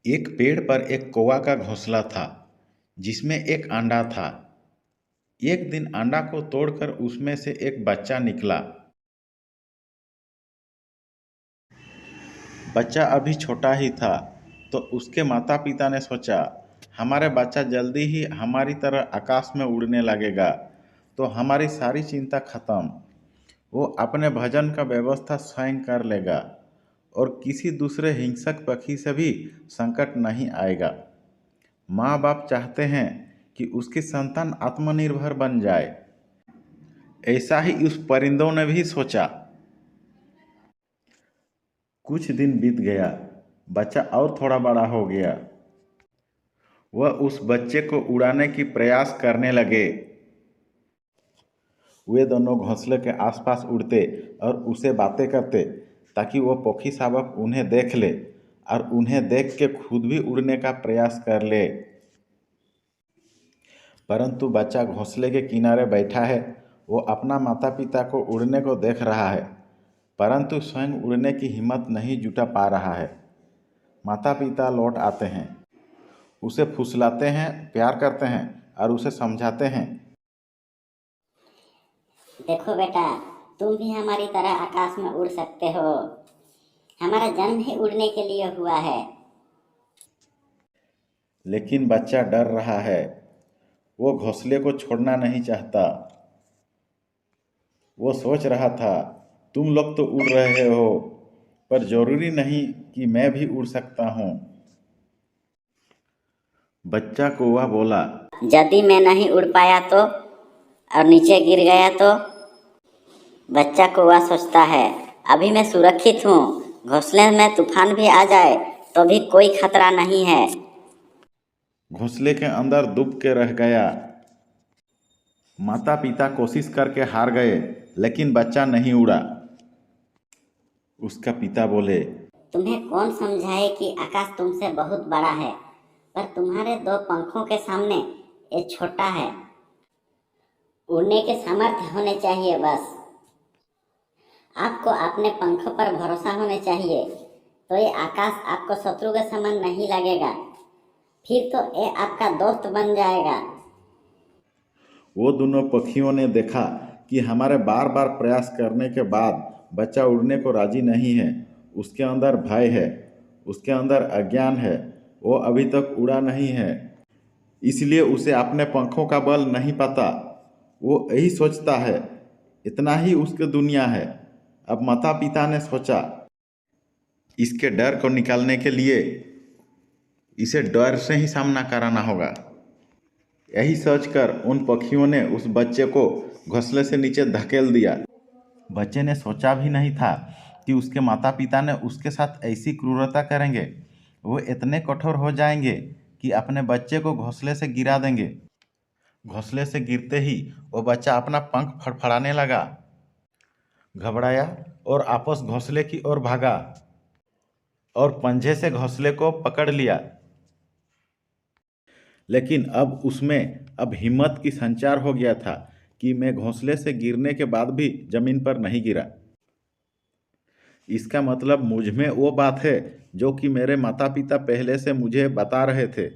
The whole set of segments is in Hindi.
एक पेड़ पर एक कौवा का घोंसला था जिसमें एक अंडा था। एक दिन अंडा को तोड़कर उसमें से एक बच्चा निकला। बच्चा अभी छोटा ही था, तो उसके माता पिता ने सोचा, हमारे बच्चा जल्दी ही हमारी तरह आकाश में उड़ने लगेगा, तो हमारी सारी चिंता खत्म। वो अपने भोजन का व्यवस्था स्वयं कर लेगा और किसी दूसरे हिंसक पक्षी से भी संकट नहीं आएगा। माँ बाप चाहते हैं कि उसकी संतान आत्मनिर्भर बन जाए। ऐसा ही उस परिंदों ने भी सोचा। कुछ दिन बीत गया, बच्चा और थोड़ा बड़ा हो गया। वह उस बच्चे को उड़ाने की प्रयास करने लगे। वे दोनों घोंसले के आसपास उड़ते और उससे बातें करते ताकि वो पक्षी शावक उन्हें देख ले और उन्हें देख के खुद भी उड़ने का प्रयास कर ले। परंतु बच्चा घोंसले के किनारे बैठा है। वो अपना माता पिता को उड़ने को देख रहा है, परंतु स्वयं उड़ने की हिम्मत नहीं जुटा पा रहा है। माता पिता लौट आते हैं, उसे फुसलाते हैं, प्यार करते हैं और उसे समझाते हैं। देखो बेटा, तुम भी हमारी तरह आकाश में उड़ सकते हो। हमारा जन्म ही उड़ने के लिए हुआ है। लेकिन बच्चा डर रहा है। वो घोंसले को छोड़ना नहीं चाहता। वो सोच रहा था, तुम लोग तो उड़ रहे हो, पर जरूरी नहीं कि मैं भी उड़ सकता हूँ। बच्चा कौवा बोला, यदि मैं नहीं उड़ पाया तो, और नीचे गिर गया तो? बच्चा कौवा सोचता है, अभी मैं सुरक्षित हूँ। घोंसले में तूफान भी आ जाए तो भी कोई खतरा नहीं है। घोंसले के अंदर डूब के रह गया। माता पिता कोशिश करके हार गए, लेकिन बच्चा नहीं उड़ा। उसका पिता बोले, तुम्हें कौन समझाए कि आकाश तुमसे बहुत बड़ा है, पर तुम्हारे दो पंखों के सामने ये छोटा है। उड़ने के सामर्थ्य होने चाहिए बस। आपको अपने पंखों पर भरोसा होने चाहिए, तो ये आकाश आपको शत्रु के समान नहीं लगेगा। फिर तो ये आपका दोस्त बन जाएगा। वो दोनों पक्षियों ने देखा कि हमारे बार बार प्रयास करने के बाद बच्चा उड़ने को राजी नहीं है। उसके अंदर भय है, उसके अंदर अज्ञान है। वो अभी तक उड़ा नहीं है, इसलिए उसे अपने पंखों का बल नहीं पता। वो यही सोचता है, इतना ही उसकी दुनिया है। अब माता पिता ने सोचा, इसके डर को निकालने के लिए इसे डर से ही सामना कराना होगा। यही सोचकर उन पक्षियों ने उस बच्चे को घोंसले से नीचे धकेल दिया। बच्चे ने सोचा भी नहीं था कि उसके माता पिता ने उसके साथ ऐसी क्रूरता करेंगे। वो इतने कठोर हो जाएंगे कि अपने बच्चे को घोंसले से गिरा देंगे। घोंसले से गिरते ही वो बच्चा अपना पंख फड़फड़ाने लगा, घबराया और आपस घोंसले की ओर भागा और पंजे से घोंसले को पकड़ लिया। लेकिन अब उसमें हिम्मत की संचार हो गया था कि मैं घोंसले से गिरने के बाद भी जमीन पर नहीं गिरा। इसका मतलब मुझ में वो बात है जो कि मेरे माता पिता पहले से मुझे बता रहे थे।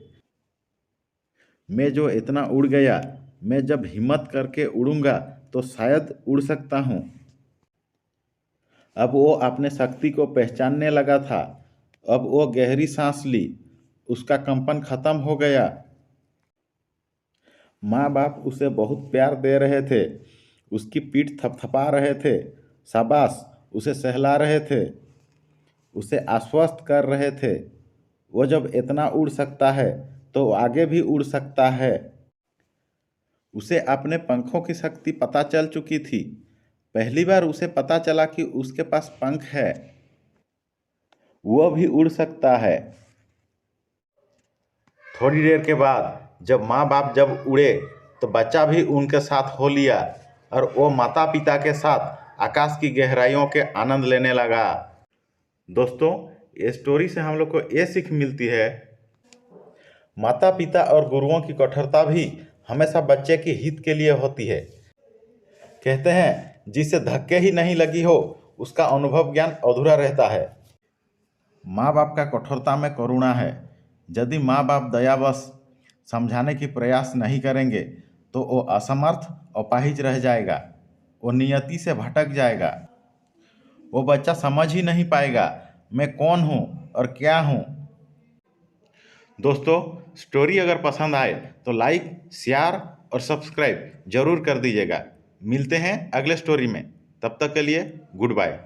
मैं जो इतना उड़ गया, मैं जब हिम्मत करके उड़ूंगा तो शायद उड़ सकता हूँ। अब वो अपने शक्ति को पहचानने लगा था। अब वो गहरी सांस ली, उसका कंपन खत्म हो गया। माँ बाप उसे बहुत प्यार दे रहे थे, उसकी पीठ थपथपा रहे थे, शाबाश उसे सहला रहे थे, उसे आश्वस्त कर रहे थे। वो जब इतना उड़ सकता है तो आगे भी उड़ सकता है। उसे अपने पंखों की शक्ति पता चल चुकी थी। पहली बार उसे पता चला कि उसके पास पंख है, वो भी उड़ सकता है। थोड़ी देर के बाद जब माँ बाप जब उड़े तो बच्चा भी उनके साथ हो लिया और वो माता पिता के साथ आकाश की गहराइयों के आनंद लेने लगा। दोस्तों, ये स्टोरी से हम लोग को ये सीख मिलती है, माता पिता और गुरुओं की कठोरता भी हमेशा बच्चे के हित के लिए होती है। कहते हैं, जिसे धक्के ही नहीं लगी हो उसका अनुभव ज्ञान अधूरा रहता है। माँ बाप का कठोरता में करुणा है, यदि माँ बाप दयावश समझाने की प्रयास नहीं करेंगे तो वो असमर्थ और अपाहिज रह जाएगा। वो नियति से भटक जाएगा। वो बच्चा समझ ही नहीं पाएगा मैं कौन हूँ और क्या हूँ। दोस्तों, स्टोरी अगर पसंद आए तो लाइक, शेयर और सब्सक्राइब जरूर कर दीजिएगा। मिलते हैं अगले स्टोरी में। तब तक के लिए गुड बाय।